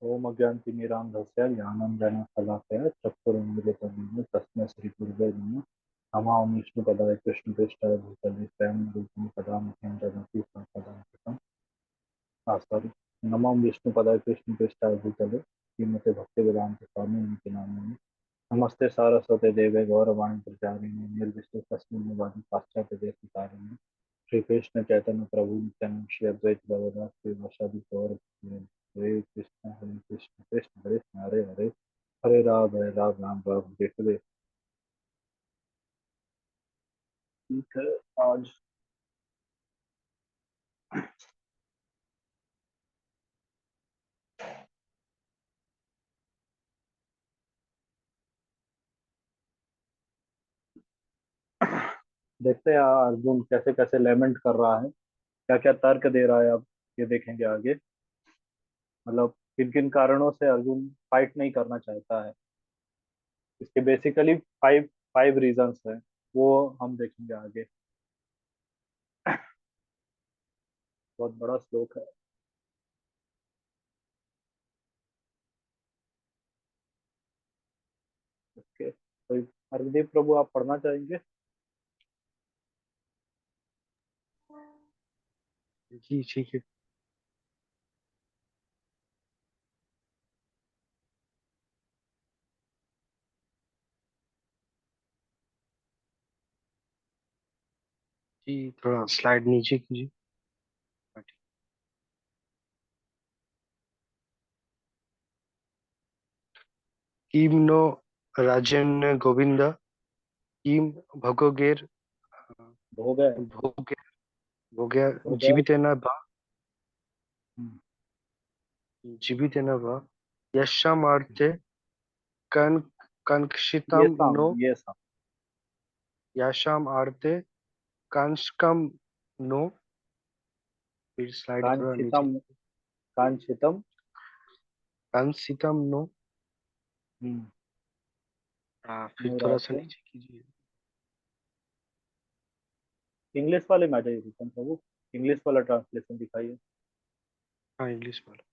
ओम अज्ञानतिमिरान्धस्य ज्ञानाञ्जनशलाकया चक्षुरुन्मीलितं तस्मै श्रीगुरुवे नमः। नमामि विष्णुपदाय कृष्णपृष्ठाय भूतले स्वयं रूपं कदा मह्यं ददाति स्वपदान्तिकम्। सॉरी। नमामि विष्णुपदाय कृष्णपृष्ठाय भूतले श्रीमते भक्तिवेदान्त स्वामी इति नामिने। नमस्ते सारस्वते देवे गौरवाणी प्रचारिणे निर्विशेषस्मिन् वादी पाश्चात्य देशकारिणे। श्री कृष्ण चैतन्य प्रभु नित्यानंद श्री अद्वैत गदाधर श्री वैष्णव गौर हरे कृष्ण कृष्ण कृष्ण हरे हरे हरे राम राम राम हरे हरे। ठीक है। आज देखते हैं अर्जुन कैसे कैसे लेमेंट कर रहा है, क्या क्या तर्क दे रहा है। अब ये देखेंगे आगे, मतलब किन किन कारणों से अर्जुन फाइट नहीं करना चाहता है। इसके बेसिकली फाइव फाइव रीजंस हैं, वो हम देखेंगे आगे। बहुत बड़ा श्लोक है। ओके, तो हरदीप प्रभु आप पढ़ना चाहेंगे? जी ठीक है। जी थोड़ा स्लाइड नीचे कीजिए। हाँ, ठीक। किम नो राजन् गोविंद किम भगोगेर हो गए। भोगे भोग्य हो गया। जीवितेन वा हम्म, जीवितेन वा यस्यामर्थे कन ये कंक्षितम साम नो ये साम यस्याम अर्थे कंस्कम नो। फिर स्लाइड थोड़ा नीचे। कांचितम कांचितम। कंसितम नो। हम्म, हाँ फिर नो थोड़ा सा राधे। नीचे कीजिए। इंग्लिश वाले में आ जाइए रिटर्न प्रभु, इंग्लिश वाला ट्रांसलेशन दिखाइए। हाँ इंग्लिश वाला।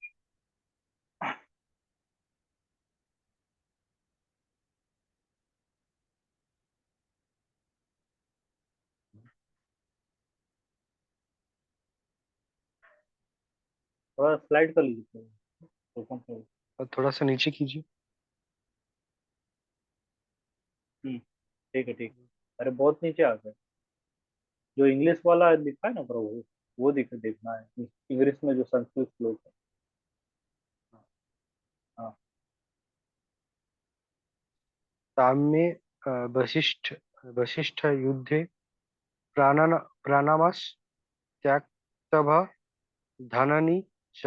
थोड़ा स्लाइड कर लीजिए प्रभु। और थोड़ा सा नीचे कीजिए। ठीक है ठीक। अरे बहुत नीचे आ गए। जो इंग्लिश वाला लिखा है ना प्रभु, वो देखना है इंग्लिश में जो संस्कृत श्लोक है। हाँ। साम्ये वशिष्ठ वशिष्ठ युद्धे प्राणामास त्यक्तभा धननी च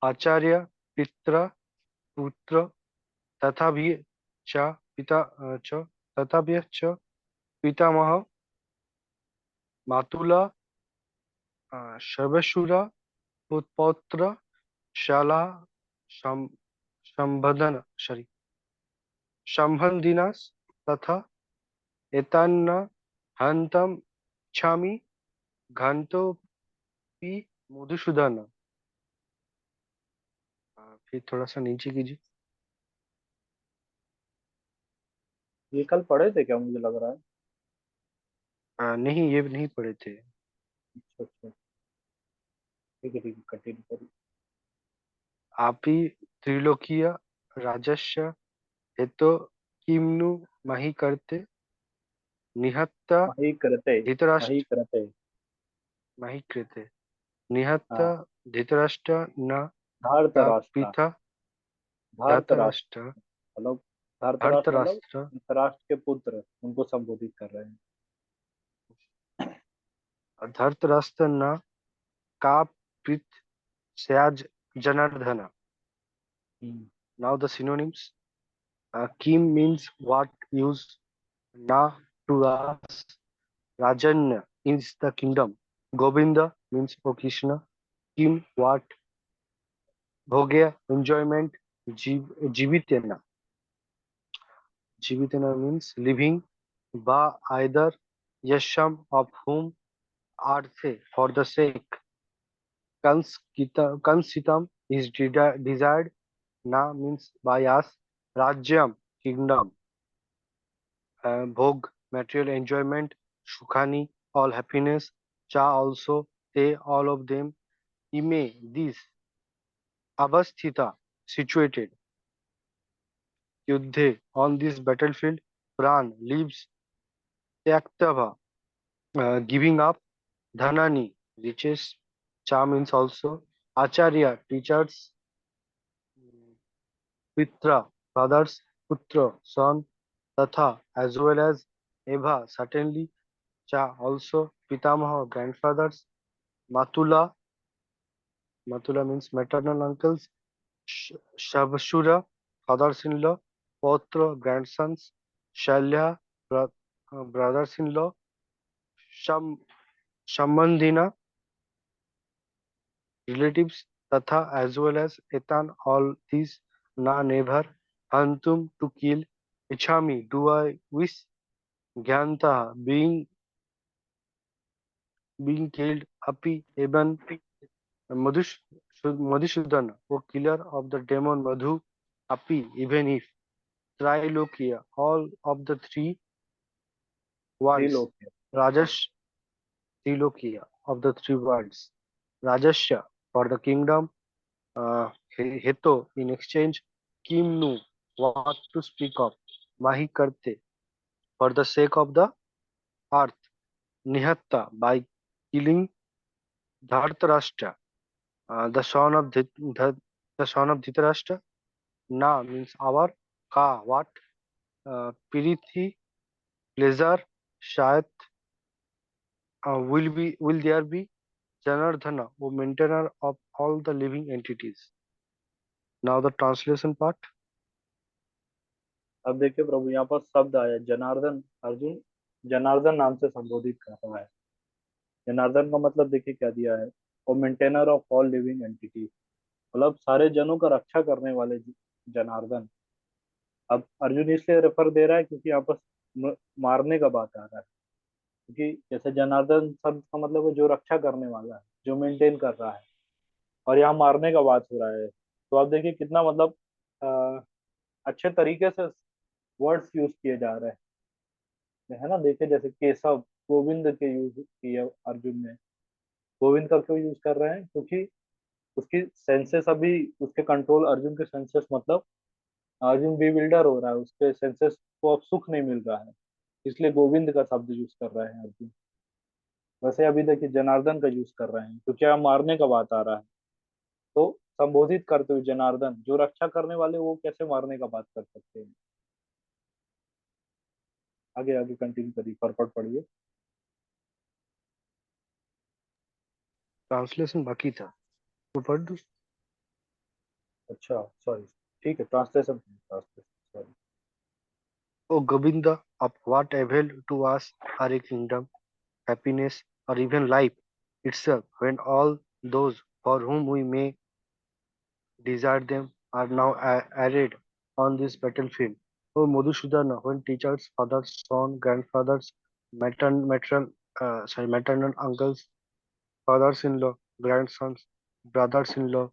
आचार्य पित्र पुत्र तथापि च पिता च तथापि च पितामह मातुला सर्वशूरा पुत्र शाला सं- संबंधन सॉरी संबंधिनास तथा एतान्न हन्तम इच्छामि घंटोपि मधुसूदन। फिर थोड़ा सा नीचे कीजिए। ये कल पढ़े थे क्या, मुझे लग रहा है। नहीं ये नहीं पढ़े थे। अच्छा अच्छा। ठीक है कंटिन्यू करिए। आपी त्रिलोकीय राजस्य हेतो किम नु मही करते निहत्त मही करते। मही धृतराष्ट्र करते। मही कृते निहत्त हाँ। धृतराष्ट्र न धारत का राष्ट्र। पिता धारत राष्ट्र धृतराष्ट्र मतलब, धारत राष्ट्र मतलब धृतराष्ट्र धृतराष्ट्र के पुत्र उनको संबोधित कर रहे हैं। धृतराष्ट्र न का पृथ स्याज जनार्दन। हम्म, Now the synonyms. Kim means what use na to us. Rajan is the kingdom. Govinda means O Krishna. Kim what? Bhogya enjoyment. Jivitena. Jivitena means living. Ba either yasham of whom are they for the sake. Kansitam is desired. Na means by us. Rajyam, kingdom. Bhog, material enjoyment. Sukhani, all happiness. Cha also, they, all of them. Ime, these. Avasthita, situated. Yuddhe, on this battlefield. Pran, lives. Tyaktava, giving up. Dhanani, riches. Cha means also. Acharya, teachers. Pitra, fathers. Putra, son. Tatha, as well as. Eva, certainly. Cha, also. Pitamaha, grandfathers. Matula, Matula means maternal uncles. Shabashura, fathers-in-law. Potra, grandsons. Shalya, brothers-in-law. Sham, Shambandhina, relatives. Tatha, as well as Etan, all these. Na, never. Hantum, to kill. Ichhami, do I wish. Gyanta, being killed. Api, even. Madhush, Madhusudana, O killer of the demon Madhu. Api, even if. Trilokia, all of the three worlds. Trilokya. Rajash, Trilokia, of the three worlds. Rajasya, for the kingdom. Heto, in exchange. Kimnu, what to speak of. Mahi karte, for the sake of the earth. Nihatta, by killing Dhartarashtra, the son of Dhritarashtra. Na means our. Ka, what. Pirithi, pleasure. Shayat, will there be. Janardhana, O maintainer of all the living entities. Now the translation part. अब देखिए प्रभु, यहाँ पर शब्द आया जनार्दन। अर्जुन जनार्दन नाम से संबोधित कर रहा है। जनार्दन का मतलब देखिए क्या दिया है, और maintainer of all living entity, मतलब सारे जनों का रक्षा करने वाले जनार्दन। अब अर्जुन इसलिए रेफर दे रहा है क्योंकि यहाँ पर मारने का बात आ रहा है। क्योंकि जैसे जनार्दन शब्द का मतलब है जो रक्षा करने वाला है, जो मेंटेन कर रहा है, और यहाँ मारने का बात हो रहा है। तो आप देखिए कितना मतलब अच्छे तरीके से वर्ड्स यूज किए जा रहे हैं, है ना। देखिए जैसे केशव, गोविंद के यूज किए अर्जुन ने। गोविंद का क्यों यूज कर रहे हैं, क्योंकि उसकी सेंसेस अभी, उसके कंट्रोल, अर्जुन के सेंसेस मतलब अर्जुन bewilder हो रहा है, उसके सेंसेस को अब सुख नहीं मिल रहा है, इसलिए गोविंद का शब्द यूज कर रहे हैं अर्जुन। वैसे अभी देखिए जनार्दन का यूज कर रहे हैं क्योंकि यहाँ मारने का बात आ रहा है। तो संबोधित करते हुए जनार्दन, जो रक्षा करने वाले, वो कैसे मारने का बात कर सकते हैं। आगे आगे कंटिन्यू करिए, फटफट पढ़िए। ट्रांसलेशन बाकी था, तो पढ़ दो। अच्छा सॉरी, ठीक है, translation translation sorry. O Govinda, of what avail to us are a kingdom, happiness, or even life itself, when all those for whom we may desire them are now arrayed on this battlefield. O Madhusudana, when teachers, fathers, sons, grandfathers, maternal uncles, fathers-in-law, grandsons, brothers-in-law,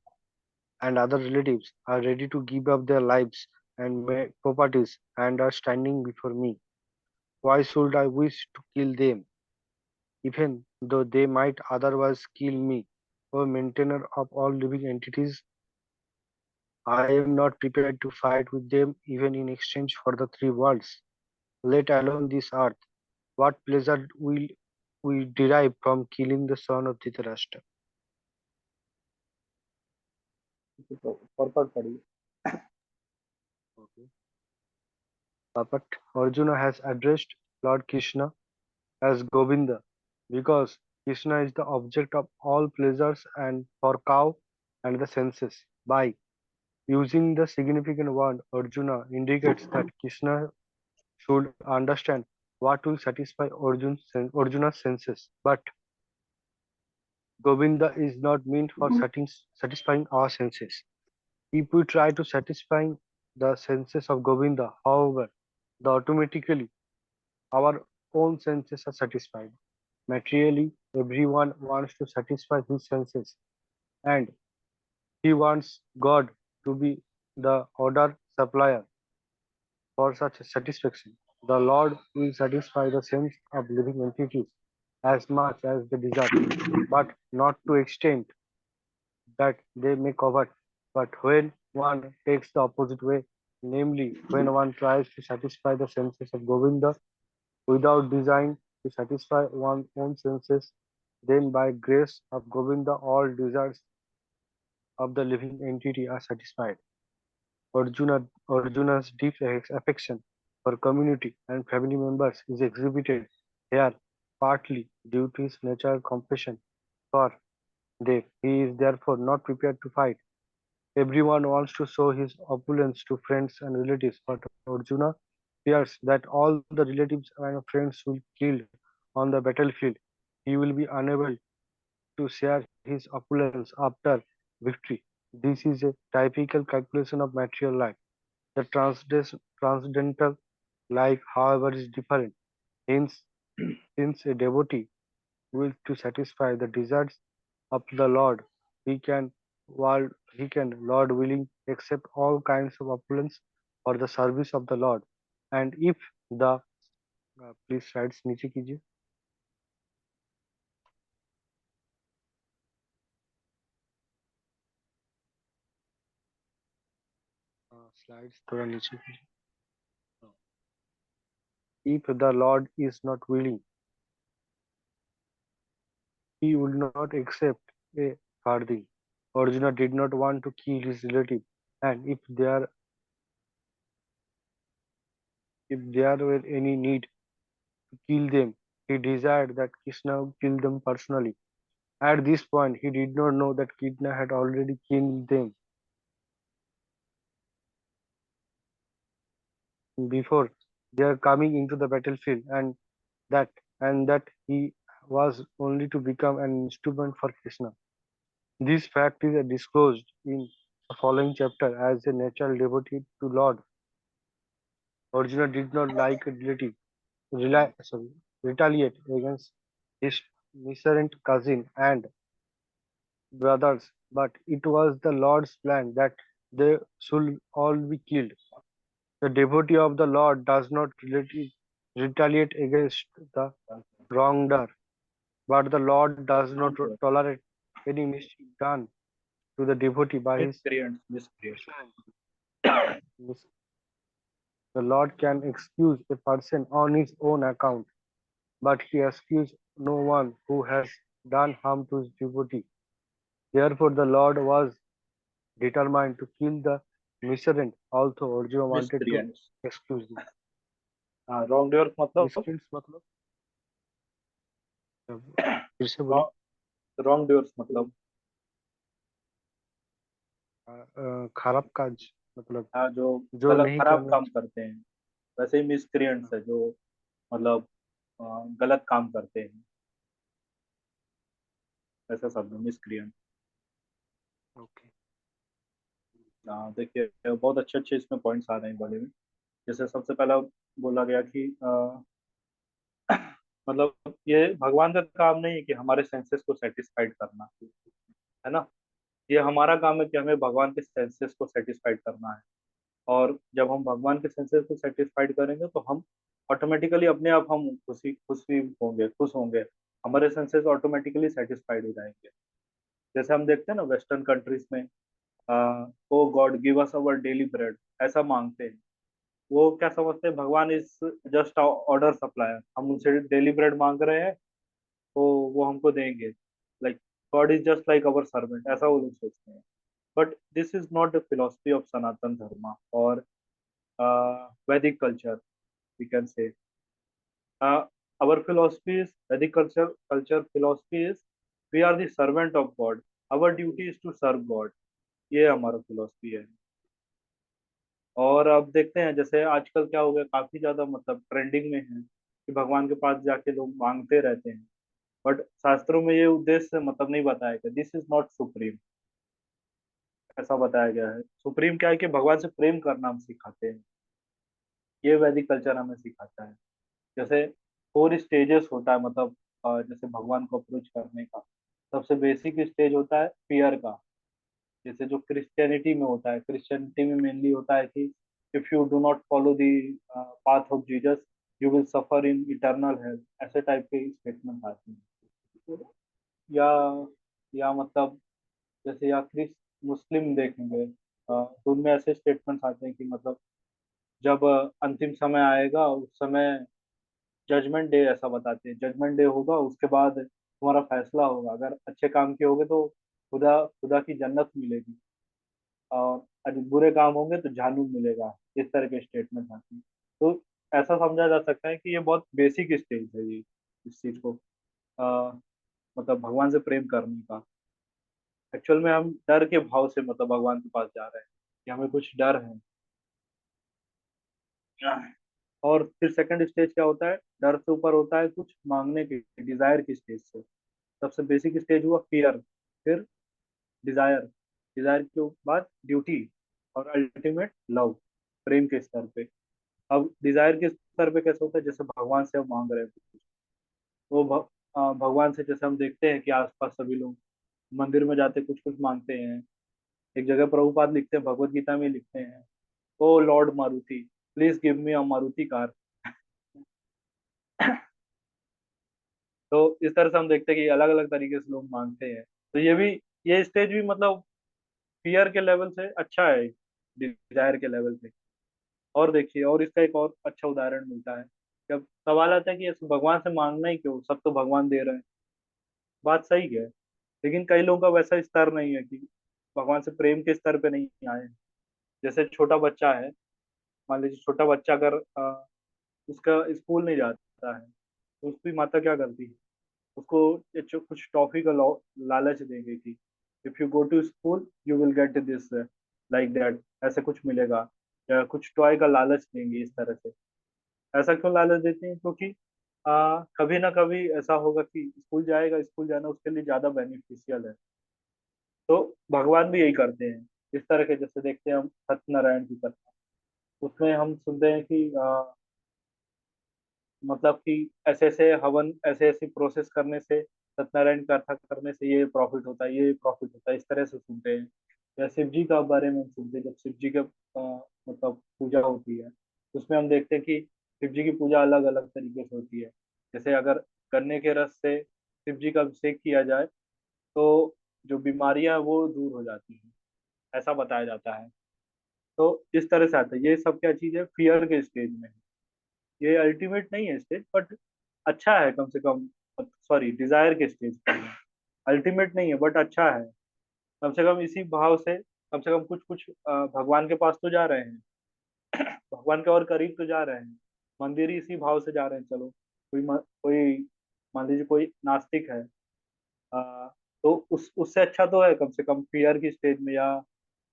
and other relatives are ready to give up their lives and properties and are standing before me. Why should I wish to kill them, even though they might otherwise kill me? O maintainer of all living entities, I am not prepared to fight with them even in exchange for the three worlds, let alone this earth. What pleasure will we derive from killing the son of Dhritarashtra? फटफट पढ़िए। Okay. But Arjuna has addressed Lord Krishna as Govinda because Krishna is the object of all pleasures and for cow and the senses. By using the significant word Arjuna indicates that Krishna should understand what will satisfy Arjuna's senses. But Govinda is not meant for satisfying our senses. If we try to satisfy the senses of Govinda, however, the automatically our own senses are satisfied. Materially, everyone wants to satisfy his senses, and he wants God to be the order supplier for such satisfaction. The Lord will satisfy the sense of living entities as much as they desire, but not to extent that they may covet. But when one takes the opposite way, namely when one tries to satisfy the senses of Govinda without desiring to satisfy one's own senses, then by grace of Govinda all desires of the living entity are satisfied. Arjuna's deep affection for community and family members is exhibited here partly due to his natural compassion for them. He is therefore not prepared to fight. Everyone wants to show his opulence to friends and relatives, but Arjuna fears that all the relatives and friends will be killed on the battlefield. He will be unable to share his opulence after victory. This is a typical calculation of material life. The transcendental life, however, is different. Hence, since a devotee wills to satisfy the desires of the Lord, he can, Lord willing, accept all kinds of opulence for the service of the Lord. And if the please slides नीचे कीजिए slides थोड़ा नीचे कीजिए. If the Lord is not willing, he would not accept a farthing. Arjuna did not want to kill his relative, and if there were any need to kill them, he desired that Krishna would kill them personally. At this point, he did not know that Krishna had already killed them before their coming into the battlefield, that that he was only to become an instrument for Krishna. This fact is disclosed in the following chapter as a natural devotee to Lord. Arjuna did not like a retaliate against his miscreant cousin and brothers, but it was the Lord's plan that they should all be killed. The devotee of the Lord does not retaliate against the wrongdoer, but the Lord does not Wrongdoer. tolerate any mischief done to the devotee by his Miscreants. mis- The Lord can excuse a person on his own account, but he excuses no one who has done harm to his devotee. Therefore, the Lord was determined to kill the miscreant, although Arjuna wanted to Miscreants. excuse them. हाँ wrongdoer मतलब Miscreants मतलब फिर से बोलिए. wrongdoers मतलब खराब काज मतलब हाँ जो जो गलत नहीं खराब करना. काम करते हैं, वैसे ही मिसक्रिएंट्स है जो मतलब अ, गलत काम करते हैं, ऐसा शब्द मिसक्रिएंट. ओके. देखिए बहुत अच्छे अच्छे इसमें पॉइंट्स आ रहे हैं बड़े में. जैसे सबसे पहला बोला गया कि मतलब ये भगवान का काम नहीं है कि हमारे सेंसेस को सेटिस्फाइड करना, है ना. ये हमारा काम है कि हमें भगवान के सेंसेस को सेटिस्फाइड करना है. और जब हम भगवान के सेंसेस को सेटिस्फाइड करेंगे तो हम ऑटोमेटिकली अपने आप हम खुशी होंगे, खुश होंगे. हमारे सेंसेस ऑटोमेटिकली सेटिस्फाइड हो जाएंगे. जैसे हम देखते हैं ना वेस्टर्न कंट्रीज में, oh God give us our daily bread, ऐसा मांगते हैं. वो क्या समझते हैं, भगवान इज जस्ट ऑर्डर सप्लायर. हम उनसे डेली ब्रेड मांग रहे हैं तो वो हमको देंगे. Like God is just like our servant, ऐसा वो लोग सोचते हैं. But this is not the philosophy of Sanatana Dharma और Vedic culture, we can say. Our philosophy is Vedic culture philosophy is we are the servant of God. Our duty is to serve God. ये हमारा philosophy है. और अब देखते हैं जैसे आजकल क्या हो गया, काफी ज्यादा मतलब ट्रेंडिंग में है कि भगवान के पास जाके लोग मांगते रहते हैं. बट शास्त्रों में ये उद्देश्य मतलब नहीं बताया गया. दिस इज नॉट सुप्रीम, ऐसा बताया गया है. सुप्रीम क्या है कि भगवान से प्रेम करना हम सिखाते हैं. ये वैदिक कल्चर हमें सिखाता है. जैसे 4 स्टेजेस होता है, मतलब जैसे भगवान को अप्रोच करने का. सबसे बेसिक स्टेज होता है फियर का. जैसे जो क्रिश्चियनिटी में होता है, क्रिश्चियनिटी में मेनली होता है कि if you do not follow the path of Jesus you will suffer in eternal hello, ऐसे टाइप के स्टेटमेंट आते हैं। या मतलब जैसे या क्रिस मुस्लिम देखेंगे तो उनमें ऐसे स्टेटमेंट्स आते हैं कि मतलब जब अंतिम समय आएगा उस समय जजमेंट डे, ऐसा बताते हैं जजमेंट डे होगा, उसके बाद तुम्हारा फैसला होगा, अगर अच्छे काम किए होगे तो खुदा खुदा की जन्नत मिलेगी, और अगर बुरे काम होंगे तो जहन्नुम मिलेगा। इस तरह के स्टेटमेंट आते हैं। तो ऐसा समझा जा सकता है कि ये बहुत बेसिक स्टेज है ये, इस चीज को अ, मतलब भगवान से प्रेम करने का। एक्चुअल में हम डर के भाव से मतलब भगवान के पास जा रहे हैं कि हमें कुछ डर है। और फिर सेकंड स्टेज क्या होता है, डर से ऊपर होता है कुछ मांगने की, डिजायर की स्टेज से। सबसे बेसिक स्टेज हुआ फियर, फिर डिजायर, डिजायर के बाद ड्यूटी, और अल्टीमेट लव, प्रेम के स्तर पे। अब डिजायर के स्तर पे कैसे होता है, जैसे भगवान से हम मांग रहे हैं, वो भगवान से जैसे हम देखते हैं कि आसपास सभी लोग मंदिर में जाते कुछ कुछ मांगते हैं। एक जगह प्रभुपाद लिखते हैं, भगवत गीता में लिखते हैं, oh Lord Maruti please give me a Maruti car. तो इस तरह से हम देखते हैं कि अलग अलग तरीके से लोग मांगते हैं। तो ये स्टेज भी मतलब फियर के लेवल से अच्छा है, डिजायर के लेवल से। और देखिए, और इसका एक और अच्छा उदाहरण मिलता है, जब सवाल आता है कि ऐसे भगवान से मांगना ही क्यों, सब तो भगवान दे रहे हैं। बात सही है, लेकिन कई लोगों का वैसा स्तर नहीं है कि भगवान से प्रेम के स्तर पे नहीं आए। जैसे छोटा बच्चा है, मान लीजिए छोटा बच्चा अगर उसका स्कूल नहीं जाता है तो उसकी माता क्या करती है, उसको ये कुछ टॉफी का लालच देंगे कि if you go to school you will get this, like that, ऐसे कुछ मिलेगा, या कुछ टॉय का लालच देंगे इस तरह से। ऐसा क्यों लालच देते हैं, क्योंकि कभी ना कभी ऐसा होगा कि स्कूल जाएगा, स्कूल जाना उसके लिए ज्यादा बेनिफिशियल है। तो भगवान भी यही करते हैं इस तरह के। जैसे देखते हैं हम सत्यनारायण की कथा, उसमें हम सुनते हैं कि मतलब कि ऐसे ऐसे हवन, ऐसे ऐसी प्रोसेस करने से, सत्यनारायण की कथा करने से ये प्रॉफिट होता है, ये प्रॉफिट होता है, इस तरह से सुनते हैं। या शिव जी का बारे में हम सुनते हैं, जब शिव जी के मतलब पूजा होती है, तो उसमें हम देखते हैं कि शिव जी की पूजा अलग अलग तरीके से होती है। जैसे अगर गन्ने के रस से शिव जी का अभिषेक किया जाए तो जो बीमारियां हैं वो दूर हो जाती हैं, ऐसा बताया जाता है। तो इस तरह से आता है। ये सब क्या चीज है, फियर के स्टेज में। ये अल्टीमेट नहीं है स्टेज, बट अच्छा है कम से कम। सॉरी, डिजायर के स्टेज पर है, अल्टीमेट नहीं है बट अच्छा है। कम से कम इसी भाव से, कम से कम कुछ कुछ भगवान के पास तो जा रहे हैं, भगवान के और करीब तो जा रहे हैं। मंदिर ही इसी भाव से जा रहे हैं। चलो कोई मान लीजिए कोई नास्तिक है, अ, तो उस उससे अच्छा तो है कम से कम फियर की स्टेज में, या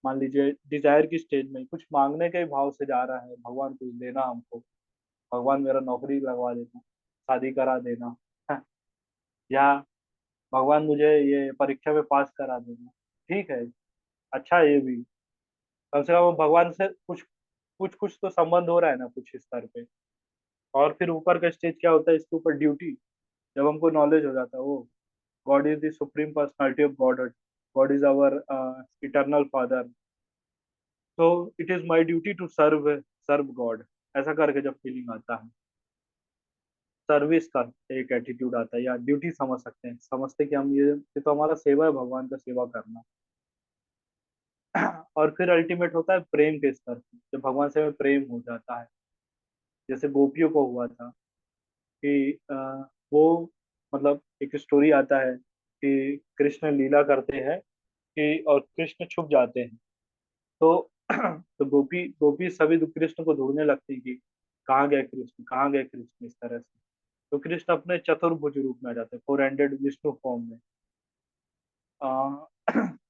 मान लीजिए डिजायर की स्टेज में कुछ मांगने के भाव से जा रहा है, भगवान कुछ देना हमको, भगवान मेरा नौकरी लगवा देना, शादी करा देना, या भगवान मुझे ये परीक्षा में पास करा देना। ठीक है, अच्छा है ये भी। कम से कम भगवान से कुछ कुछ कुछ तो संबंध हो रहा है ना कुछ स्तर पे। और फिर ऊपर का स्टेज क्या होता है, इसके ऊपर ड्यूटी, जब हमको नॉलेज हो जाता है वो God is the supreme personality of God, God is our eternal father, तो it is my duty to serve serve God, ऐसा करके जब फीलिंग आता है, सर्विस का एक एटीट्यूड आता है, या ड्यूटी समझ सकते हैं, समझते कि हम ये तो हमारा सेवा है, भगवान का सेवा करना। और फिर अल्टीमेट होता है प्रेम के स्तर पे, जब भगवान से हमें प्रेम हो जाता है। जैसे गोपियों को हुआ था कि वो मतलब एक स्टोरी आता है कि कृष्ण लीला करते हैं कि और कृष्ण छुप जाते हैं। तो तो गोपी गोपी सभी कृष्ण को ढूंढने लगती कि कहाँ गए कृष्ण, कहाँ गए कृष्ण, इस तरह से। तो कृष्ण अपने चतुर्भुज रूप में आ जाते हैं, फोर हैंडेड विष्णु फॉर्म में। आ,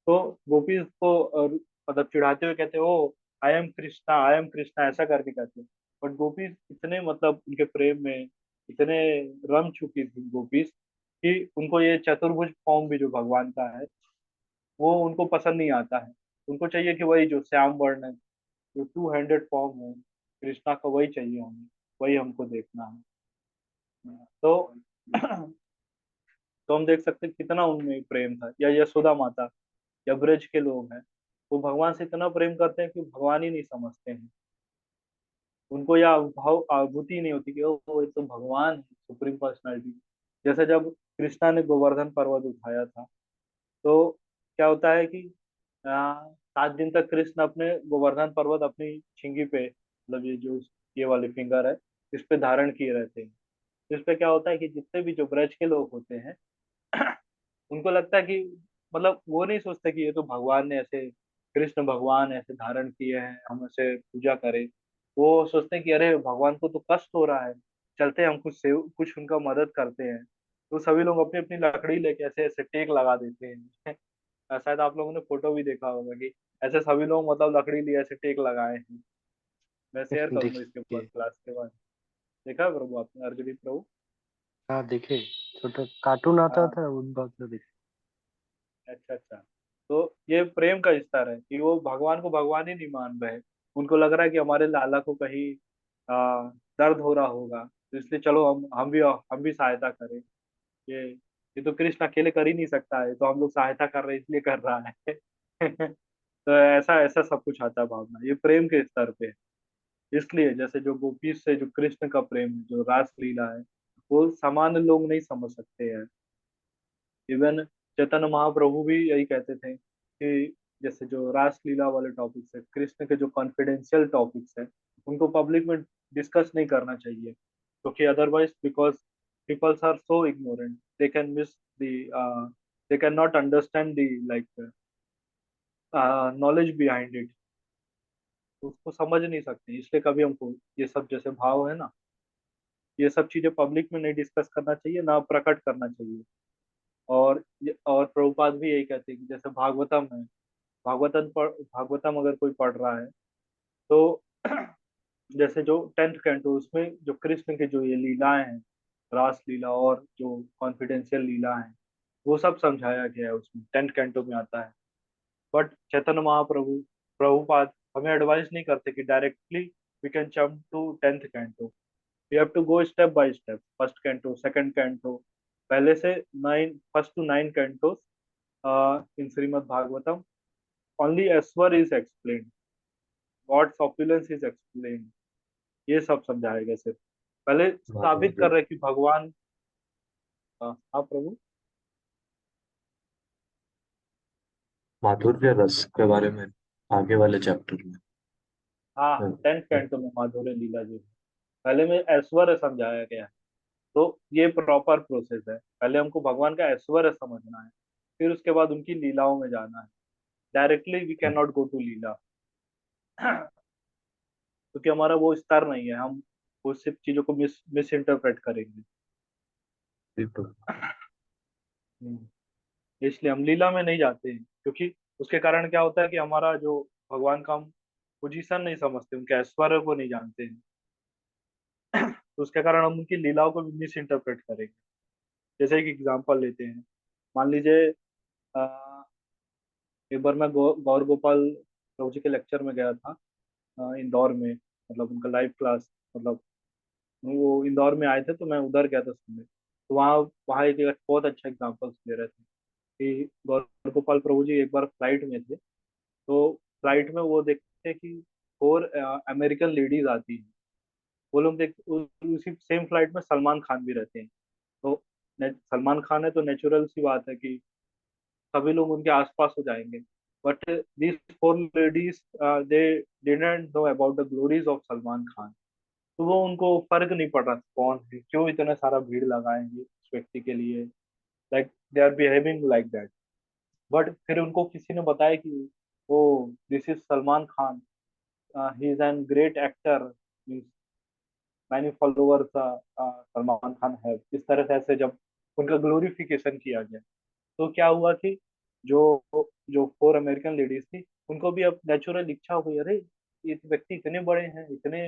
तो गोपी को मतलब चिढ़ाते हुए कहते हैं, oh I am Krishna, I am Krishna, ऐसा करके कहते हैं। बट गोपी इतने मतलब उनके प्रेम में इतने रम चुकी थी गोपी कि उनको ये चतुर्भुज फॉर्म भी जो भगवान का है वो उनको पसंद नहीं आता है। उनको चाहिए कि वही जो श्याम वर्ण है, जो टू हैंडेड फॉर्म है कृष्णा का, वही चाहिए हमें, वही हमको देखना है। तो तो हम देख सकते हैं कितना उनमें प्रेम था। या यशोदा माता, या ब्रज के लोग हैं, वो भगवान से इतना प्रेम करते हैं कि भगवान ही नहीं समझते हैं। उनको यह भाव अनुभूति नहीं होती कि ओ ये तो भगवान है, सुप्रीम पर्सनालिटी। जैसे जब कृष्णा ने गोवर्धन पर्वत उठाया था, तो क्या होता है कि 7 दिन तक कृष्ण अपने गोवर्धन पर्वत अपनी छिंगी पे, मतलब ये जो ये वाले फिंगर है, इस पे धारण किए रहते हैं। तो इस पे क्या होता है कि जितने भी जो ब्रज के लोग होते हैं, उनको लगता है कि, मतलब वो नहीं सोचते कि ये तो भगवान ने ऐसे, कृष्ण भगवान ऐसे धारण किए हैं, हम ऐसे पूजा करें। वो सोचते हैं कि अरे भगवान को तो कष्ट हो रहा है, चलते हैं हम कुछ सेव, कुछ उनका मदद करते हैं। तो सभी लोग अपनी अपनी लकड़ी लेके ऐसे ऐसे टेक लगा देते हैं। शायद आप लोगों ने फोटो भी देखा होगा कि ऐसे सभी लोग मतलब लकड़ी लिए ऐसे टेक लगाए हैं। मैं शेयर करूंगा इसके ऊपर देखिए। क्लास के बाद। देखा है प्रभु आपने, अर्जुन प्रभु? हाँ देखे, छोटा कार्टून आता हाँ। था उन बात में देखे। अच्छा अच्छा। तो ये प्रेम का स्तर है कि वो भगवान को भगवान ही नहीं मान रहे। उनको लग रहा है कि हमारे लाला को कहीं दर्द हो रहा होगा, तो इसलिए चलो हम भी सहायता करें। ये तो कृष्ण अकेले कर ही नहीं सकता है, तो हम लोग सहायता कर रहे हैं इसलिए कर रहा है। तो ऐसा ऐसा सब कुछ आता है भावना, ये प्रेम के स्तर पे है। इसलिए जैसे जो गोपी से जो कृष्ण का प्रेम है, जो रास लीला है, वो सामान्य लोग नहीं समझ सकते हैं। इवन चैतन्य महाप्रभु भी यही कहते थे कि जैसे जो रास लीला वाले टॉपिक्स है, कृष्ण के जो कॉन्फिडेंशियल टॉपिक्स है, उनको पब्लिक में डिस्कस नहीं करना चाहिए, क्योंकि otherwise because peoples are so ignorant, they can miss the, they can not understand the like knowledge behind it. उसको समझ नहीं सकते, इसलिए कभी हमको ये सब जैसे भाव है ना, ये सब चीजें पब्लिक में नहीं डिस्कस करना चाहिए, ना प्रकट करना चाहिए। और प्रभुपाद भी यही कहते हैं कि जैसे भागवतम है, भागवतम अगर कोई पढ़ रहा है, तो जैसे जो 10th कैंटो, उसमें जो कृष्ण के जो ये लीलाएं हैं, रास लीला और जो कॉन्फिडेंशियल लीला है, वो सब समझाया गया है उसमें, 10th कैंटो में आता है। बट चैतन्य महाप्रभु, प्रभुपाद हमें एडवाइस नहीं करते कि directly we can jump to 10th canto. We have to go step by step, first canto, second canto, पहले से 9, first to 9 canto in Shrimad Bhagavatam, only ऐश्वर is explained, God's opulence is explained. ये सब समझाया गया सिर्फ, पहले साबित माधुर्य कर रहे कि भगवान। हाँ प्रभु। माधुर्य रस के बारे में आगे वाले चैप्टर में। हाँ, हाँ, 10th हाँ, कैंटो में माधुर्य लीला जो है, पहले में ऐश्वर्य समझाया गया है। तो ये प्रॉपर प्रोसेस है, पहले हमको भगवान का ऐश्वर्य समझना है, फिर उसके बाद उनकी लीलाओं में जाना है। डायरेक्टली वी कैन हाँ, नॉट गो टू लीला। क्योंकि हमारा वो स्तर नहीं है, हम वो सिर्फ चीजों को मिस इंटरप्रेट करेंगे। बिल्कुल। इसलिए हम लीला में नहीं जाते हैं, क्योंकि उसके कारण क्या होता है कि हमारा जो भगवान का हम पोजीशन नहीं समझते, उनके ऐश्वर्य को नहीं जानते हैं। तो उसके कारण हम उनकी लीलाओं को भी मिस इंटरप्रेट करेंगे। जैसे एक एग्जांपल लेते हैं, मान लीजिए एक बार मैं गौर गोपाल प्रभु जी के लेक्चर में गया था, इंदौर में, मतलब उनका लाइव क्लास, मतलब वो इंदौर में आए थे, तो मैं उधर गया था सुनने। तो वहाँ वहाँ एक बहुत अच्छा एग्जाम्पल दे रहे थे कि गौर गोपाल प्रभु जी एक बार फ्लाइट में थे, तो फ्लाइट में वो देखते हैं कि 4 अमेरिकन लेडीज आती हैं। वो लोग उसी सेम फ्लाइट में सलमान खान भी रहते हैं। तो सलमान खान है तो नेचुरल सी बात है कि सभी लोग उनके आसपास हो जाएंगे। But these 4 ladies, they didn't know about the glories of Salman Khan. तो वो उनको फर्क नहीं पड़ रहा था कौन है, क्यों इतना सारा भीड़ लगाएंगे उस व्यक्ति के लिए, like they are behaving like that. But फिर उनको किसी ने बताया कि oh, this is Salman Khan, he is an great actor, many followers Salman Khan है, इस तरह से ऐसे जब उनका ग्लोरिफिकेशन किया गया, तो क्या हुआ कि जो जो 4 अमेरिकन लेडीज थी, उनको भी अब नेचुरल इच्छा हुई, अरे ये व्यक्ति इतने बड़े हैं, इतने,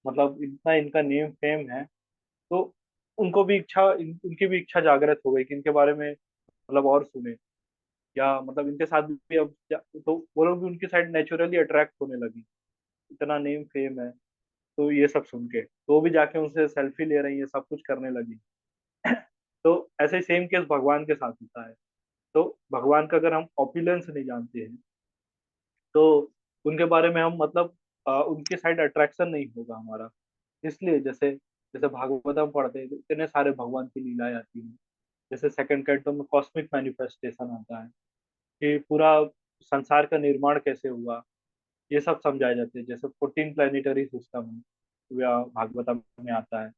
मतलब इतना इनका नेम फेम है, तो उनको भी उनकी भी इच्छा जागृत हो गई कि इनके बारे में मतलब और सुने, या मतलब इनके साथ भी अब तो वो लोग भी उनकी साइड नेचुरली अट्रैक्ट होने लगी, इतना नेम फेम है। तो ये सब सुन के तो वो भी जाके उनसे सेल्फी ले रही है, सब कुछ करने लगी। तो ऐसे ही सेम केस भगवान के साथ होता है। तो भगवान का अगर हम ऑपुलेंस नहीं जानते हैं तो उनके बारे में हम मतलब उनके साइड अट्रैक्शन नहीं होगा हमारा। इसलिए जैसे जैसे भागवतम पढ़ते हैं तो इतने सारे भगवान की लीलाएं आती हैं। जैसे सेकंड कैंटो में कॉस्मिक मैनिफेस्टेशन आता है कि पूरा संसार का निर्माण कैसे हुआ, ये सब समझाए जाते हैं। जैसे 14 प्लेनेटरी सिस्टम है या भागवतम में आता है।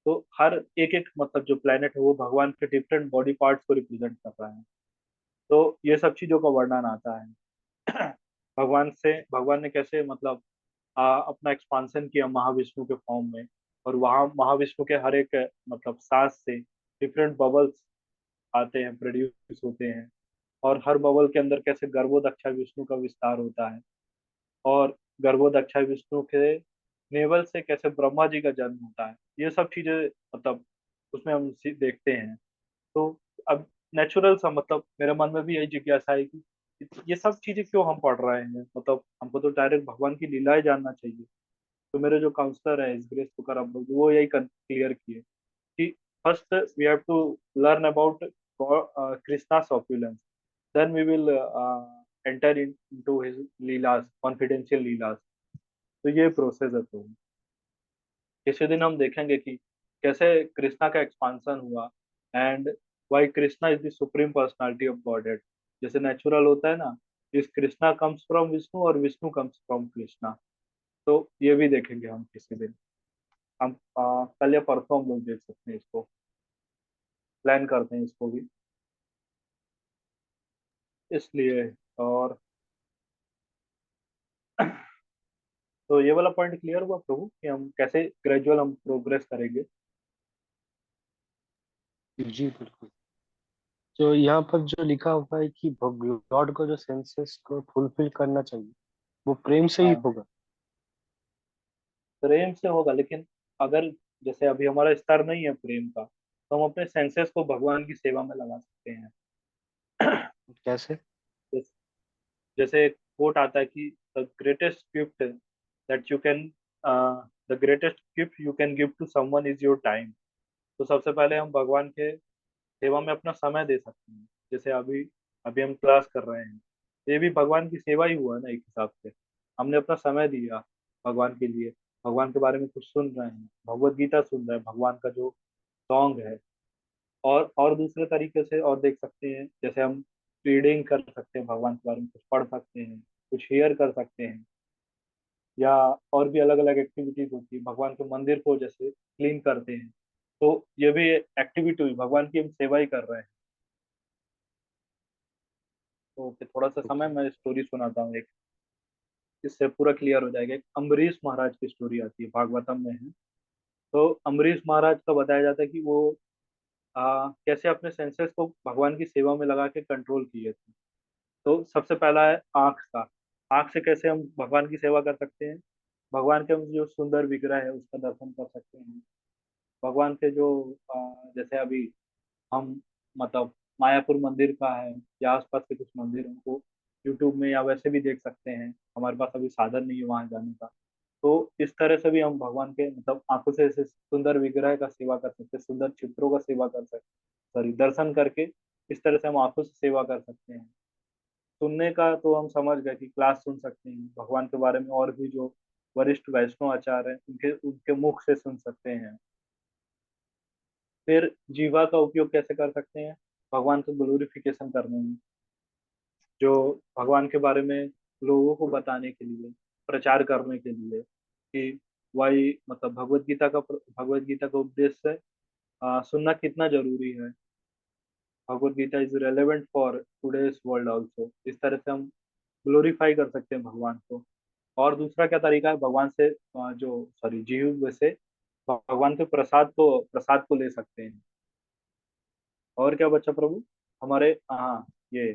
तो हर एक एक मतलब जो प्लेनेट है वो भगवान के डिफरेंट बॉडी पार्ट्स को रिप्रेजेंट कर रहा है। तो ये सब चीजों का वर्णन आता है। भगवान ने कैसे मतलब अपना एक्सपांसन किया महाविष्णु के फॉर्म में। और वहाँ महाविष्णु के हर एक मतलब सांस से डिफरेंट बबल्स आते हैं, प्रोड्यूस होते हैं। और हर बबल के अंदर कैसे गर्भोदक्षा विष्णु का विस्तार होता है। और गर्भोदक्षा विष्णु के नेवल से कैसे ब्रह्मा जी का जन्म होता है, ये सब चीजें मतलब उसमें हम देखते हैं। तो अब नेचुरल सा मतलब मेरे मन में भी यही जिज्ञासा है कि ये सब चीजें क्यों हम पढ़ रहे हैं, मतलब हमको तो डायरेक्ट भगवान की लीलाएं जानना चाहिए। तो मेरे जो काउंसलर है इस ग्रेस पुकार अब वो यही क्लियर किए कि first we have to learn about Krishna's opulence, then we will enter into his lilas, confidential lilas. तो ये प्रोसेस है। तो किसी दिन हम देखेंगे कि कैसे कृष्णा का एक्सपांसन हुआ and why Krishna is the supreme personality of godhead. जैसे नेचुरल होता है ना, इस कृष्णा कम्स फ्रॉम विष्णु और विष्णु कम्स फ्रॉम कृष्णा। तो ये भी देखेंगे हम किसी दिन। हम कल या परसों हम लोग देख सकते हैं इसको, प्लान करते हैं इसको भी। इसलिए और तो ये वाला पॉइंट क्लियर हुआ प्रभु कि हम कैसे ग्रेजुअल हम प्रोग्रेस करेंगे। जी बिल्कुल। तो यहाँ पर जो लिखा हुआ है कि गॉड को जो सेंसेस को फुलफिल करना चाहिए वो प्रेम से ही हाँ, होगा। प्रेम से होगा, लेकिन अगर जैसे अभी हमारा स्तर नहीं है प्रेम का, तो हम अपने सेंसेस को भगवान की सेवा में लगा सकते हैं। कैसे? जैसे एक कोट आता है कि the greatest gift that you can the greatest gift you can give to someone is your time. तो सबसे पहले हम भगवान के सेवा में अपना समय दे सकते हैं। जैसे अभी अभी हम क्लास कर रहे हैं, ये भी भगवान की सेवा ही हुआ ना एक हिसाब से। हमने अपना समय दिया भगवान के लिए, भगवान के बारे में कुछ सुन रहे हैं, भगवत गीता सुन रहे हैं, भगवान का जो सॉन्ग है। और दूसरे तरीके से और देख सकते हैं, जैसे हम रीडिंग कर सकते हैं, भगवान के बारे में कुछ पढ़ सकते हैं, कुछ शेयर कर सकते हैं। या और भी अलग अलग एक्टिविटीज होती है, भगवान के मंदिर को जैसे क्लीन करते हैं। तो ये भी एक्टिविटी हुई, भगवान की हम सेवा ही कर रहे हैं। तो फिर थोड़ा सा समय ओके। मैं स्टोरी सुनाता हूँ एक, इससे पूरा क्लियर हो जाएगा। एक अम्बरीश महाराज की स्टोरी आती है, भागवतम में है। तो अम्बरीश महाराज का बताया जाता है कि वो कैसे अपने सेंसेस को भगवान की सेवा में लगा के कंट्रोल किए थे। तो सबसे पहला है आंख का। आंख से कैसे हम भगवान की सेवा कर सकते हैं, भगवान के जो सुंदर विग्रह है उसका दर्शन कर सकते हैं। भगवान के जो जैसे अभी हम मतलब मायापुर मंदिर का है या आसपास के कुछ मंदिर उनको यूट्यूब में या वैसे भी देख सकते हैं। हमारे पास अभी साधन नहीं है वहां जाने का। तो इस तरह से भी हम भगवान के मतलब आंखों से ऐसे सुंदर विग्रह का सेवा कर सकते हैं, सुंदर चित्रों का सेवा कर सकते, सॉरी दर्शन करके इस तरह से हम आंखों से सेवा कर सकते हैं। सुनने का तो हम समझ गए कि क्लास सुन सकते हैं भगवान के बारे में, और भी जो वरिष्ठ वैष्णव आचार्य हैं उनके उनके मुख से सुन सकते हैं। फिर जीवा का उपयोग कैसे कर सकते हैं, भगवान का ग्लोरिफिकेशन करने में, जो भगवान के बारे में लोगों को बताने के लिए, प्रचार करने के लिए कि वही मतलब भगवत गीता का उपदेश से सुनना कितना जरूरी है। Bhagavad Gita is relevant for today's world also. इस तरह से हम ग्लोरीफाई कर सकते हैं भगवान को। और दूसरा क्या तरीका है, भगवान से जो सॉरी जीव से भगवान के प्रसाद को ले सकते हैं। और क्या बच्चा प्रभु हमारे, हाँ ये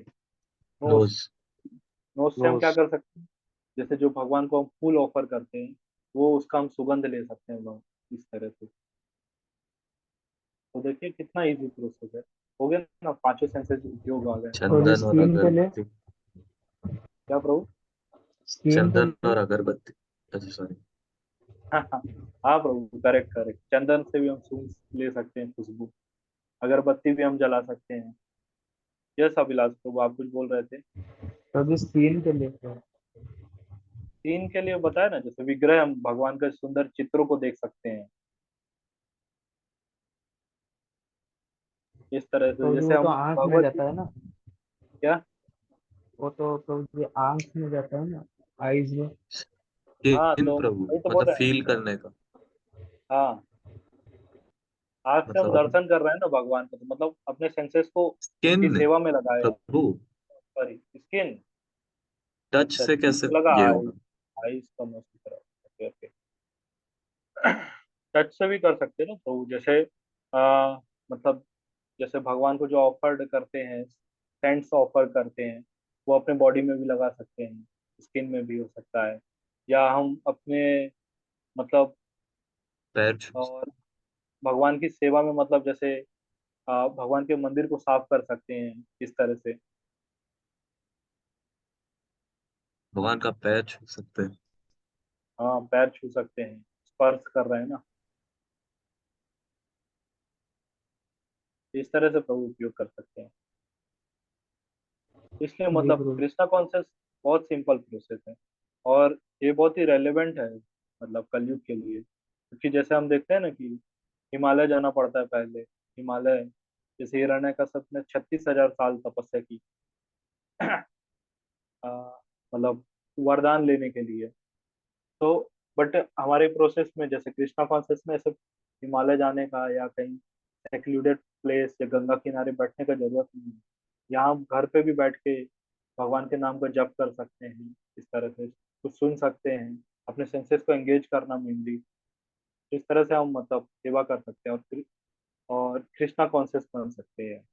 नोट्स। नोज। नोट्स से हम क्या नोज। कर सकते हैं, जैसे जो भगवान को हम फूल ऑफर करते हैं वो उसका हम सुगंध ले सकते हैं लोग इस तरह से। तो देखिए कितना इजी प्रोसेस है। हो गया ना, पांचों सेंसेस उपयोग आ गए। और चंदन और स्क्रीन पे ले, अगरबत्ती। क्या प्रभु? स्क्रीन पे चंदन ले। और अगरबत्ती। अच्छा सॉरी। हाँ हाँ, हाँ प्रभु करेक्ट करेक्ट, चंदन से भी हम सूंघ ले सकते हैं खुशबू, अगरबत्ती भी हम जला सकते हैं। यस अभिलाष प्रभु, आप कुछ बोल रहे थे। तो जिस सीन के लिए तो तीन के लिए बताया ना, जैसे विग्रह, हम भगवान के सुंदर चित्रों को देख सकते हैं इस तरह से, जैसे वो तो हम आंख में भगवत जाता है ना। क्या। वो तो ये आंख में जाता है ना, आईज में। हाँ स्किन तो प्रभु, वही तो बोल मतलब रहे हैं। फील करने का। हाँ, आज से हम मतलब दर्शन कर रहे हैं ना भगवान को, तो मतलब अपने सेंसेस को उनकी स्किन सेवा में लगाए हैं। प्रभु, सॉरी, स्किन। टच अच्छा, से कैसे लगा ये आई, होगा? आईज का मौसम तरह। Okay okay. टच से भी कर सकते हैं ना, तो जैसे मतलब जैसे भगवान को जो ऑफर करते हैं, सेंट्स ऑफर करते हैं, वो अपने बॉडी में भी लगा सकते हैं, स्किन में भी हो सकता है। या हम अपने मतलब, पैर छू, और भगवान की सेवा में मतलब जैसे भगवान के मंदिर को साफ कर सकते हैं इस तरह से। भगवान का पैर छू सकते हैं। हाँ, पैर छू सकते हैं, स्पर्श कर रहे हैं ना, इस तरह से प्रभु उपयोग कर सकते हैं। इसलिए जी मतलब गुरु। कृष्णा कॉन्सेप्ट बहुत सिंपल प्रोसेस है, और ये बहुत ही रेलेवेंट है मतलब कलयुग के लिए, क्योंकि जैसे हम देखते हैं ना कि हिमालय जाना पड़ता है पहले। हिमालय, जैसे हिरण्यकश्यप ने 36,000 साल तपस्या की अ, मतलब वरदान लेने के लिए। तो बट हमारे प्रोसेस में, जैसे कृष्णा कॉन्सेप्ट में, ऐसे हिमालय जाने का या कहीं सेक्लूडेड प्लेस या गंगा किनारे बैठने का जरूरत नहीं है। यहाँ हम घर पे भी बैठ के भगवान के नाम का जप कर सकते हैं, इस तरह से कुछ सुन सकते हैं, अपने सेंसेस को एंगेज करना मेनली। इस तरह से हम मतलब सेवा कर सकते हैं, और कृष्णा कॉन्शियस बन सकते हैं।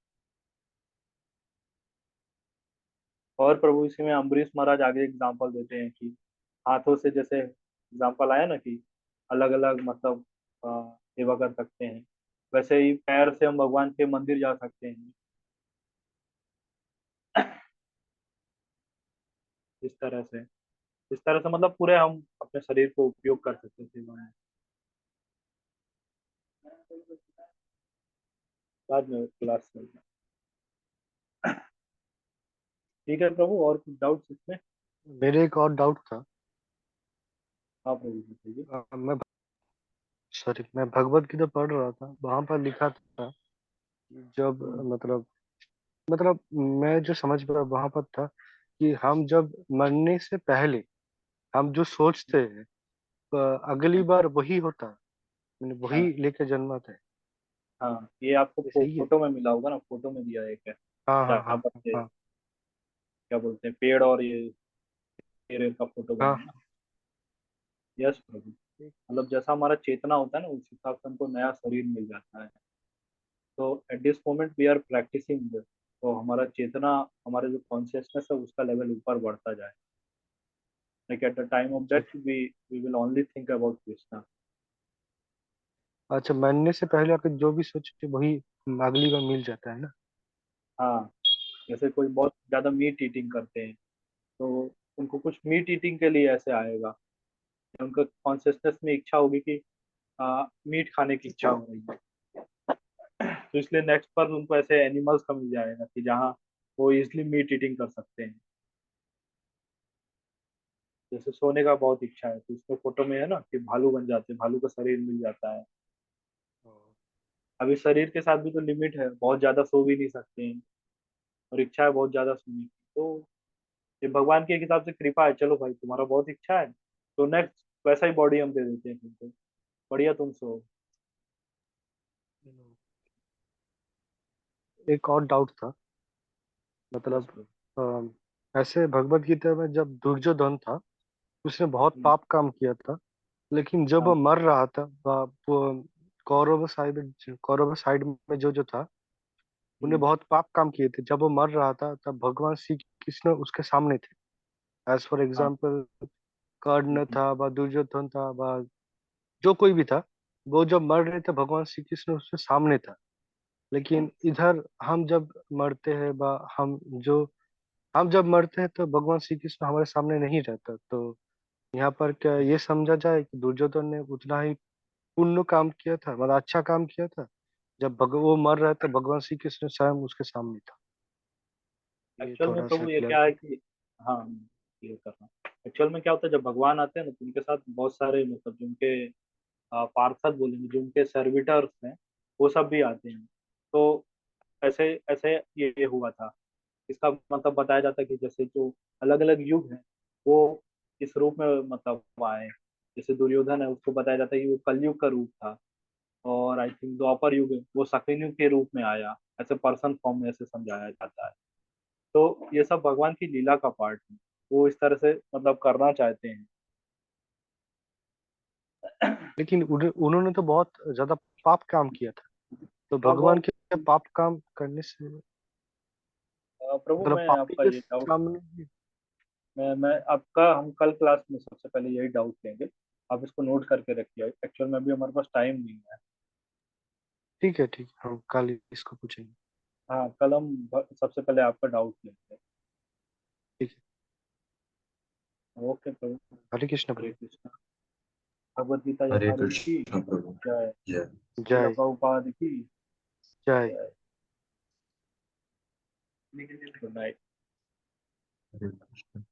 और प्रभु इसी में अम्बरीश महाराज आगे एग्जाम्पल देते हैं कि हाथों से, जैसे एग्जाम्पल आया ना कि अलग अलग मतलब सेवा कर सकते हैं, वैसे ही पैर से हम भगवान के मंदिर जा सकते हैं, इस तरह से। इस तरह से मतलब पूरे हम अपने शरीर को उपयोग कर सकते हैं सेवा में। बाद में क्लास में। ठीक है प्रभु, और कुछ डाउट्स इसमें। मेरे एक और डाउट था। हाँ प्रभु बताइए। मैं मैं भगवत गीता पढ़ रहा था, वहां पर लिखा था कि जब हम्म, मतलब मैं जो समझ पाया वहां पर था कि हम जब मरने से पहले हम जो सोचते हैं, अगली हाँ बार वही होता है, मैंने हाँ वही लेके जन्मत है। हाँ, ये आपको ये सही है? फोटो में मिला होगा ना, फोटो में दिया है एक है, हाँ हाँ जहाँ हाँ पर से हाँ क्या बोलते हैं, पेड़ और ये पेड़ का फोटो बना हाँ है ना। यस प्रभु, मतलब जैसा हमारा चेतना होता है ना, उस हिसाब से हमको नया शरीर मिल जाता है। तो at this moment we are practising this, तो हमारा चेतना, हमारा जो कॉन्शियसनेस है उसका लेवल ऊपर बढ़ता जाए। Like at the time of अच्छा death we will only think about Krishna. अच्छा, मरने से पहले आप जो भी सोचे वही अगली बार मिल जाता है ना। हाँ, जैसे कोई बहुत ज्यादा मीट ईटिंग करते हैं, तो उनको कुछ मीट ईटिंग के लिए ऐसे आएगा, उनका कॉन्शियसनेस में इच्छा होगी कि मीट खाने की इच्छा हो रही है, तो इसलिए नेक्स्ट पर उनको ऐसे एनिमल्स का मिल जाएगा कि जहाँ वो इजिली मीट ईटिंग कर सकते हैं। जैसे सोने का बहुत इच्छा है, तो उसमें फोटो में है ना कि भालू बन जाते हैं, भालू का शरीर मिल जाता है। अभी शरीर के साथ भी तो लिमिट है, बहुत ज्यादा सो भी नहीं सकते हैं, और इच्छा है बहुत ज्यादा सोने की, तो ये भगवान के एक हिसाब से कृपा है। चलो भाई, तुम्हारा बहुत इच्छा है, तो नेक्स्ट वैसा ही बॉडी हम दे देते हैं तुमको, बढ़िया तुम सो। एक और डाउट था, यस मतलब ब्रो। ऐसे भगवत गीता में जब दुर्योधन था, उसने बहुत पाप काम किया था, लेकिन जब वो हाँ। मर रहा था, वो कौरव साइड में जो जो था, उन्हें हम्म, बहुत पाप काम किए थे। जब वो मर रहा था तब भगवान श्री कृष्ण उसके सामने थे। एज फॉर हाँ। एग्जाम्पल, कर्ण हम्म, था, व दुर्योधन था, व जो कोई भी था, वो जब मर रहे थे भगवान श्री कृष्ण उसके सामने था। लेकिन इधर हम जब मरते हैं, हम जब मरते हैं तो भगवान श्री कृष्ण हमारे सामने नहीं रहता। तो यहाँ पर क्या ये समझा जाए कि दुर्योधन ने उतना ही पुण्य काम किया था, मतलब अच्छा काम किया था, जब वो मर रहा था भगवान श्री कृष्ण स्वयं उसके सामने था? ये एक्चुअल में थोड़ा सा प्रभु ये क्लियर क्या है कर। कि हाँ क्लियर कर रहा हूँ। एक्चुअल में क्या होता है जब भगवान आते हैं ना तो उनके साथ बहुत सारे मतलब जो उनके पार्षद बोलेंगे जो उनके सर्विटर्स हैं वो सब भी आते हैं। तो ऐसे ऐसे ये हुआ था। इसका मतलब बताया जाता है कि जैसे जो अलग अलग युग हैं वो इस रूप में मतलब आए। जैसे दुर्योधन है उसको बताया जाता है कि वो कलयुग का रूप था। और आई थिंक द्वापर युग है, वो सतयुग के रूप में आया। ऐसे पर्सन फॉर्म में ऐसे समझाया जाता है। तो ये सब भगवान की लीला का पार्ट है। वो इस तरह से मतलब करना चाहते हैं। लेकिन उन्होंने तो बहुत ज्यादा पाप काम किया था, तो हाँ भगवान बहुत। के पाप काम करने से प्रभु मतलब मैं पापी आपका के ये डाउट सामने। मैं आपका हम कल क्लास में सबसे पहले यही डाउट लेंगे। आप इसको नोट करके रखिए। एक्चुअल में अभी हमारे पास टाइम नहीं है। ठीक है, ठीक है, हम कल इसको पूछेंगे। हाँ कल हम सबसे पहले आपका डाउट लेंगे। ठीक है। ओके प्रभु। हरे कृष्ण हरे प्रभु। कृष्ण। भगवद गीता हरे यथारूप की कृष्ण प्रभु। जय। जय। श्रील जय प्रभुपाद की जय। जय। Good night. हरे कृष्ण।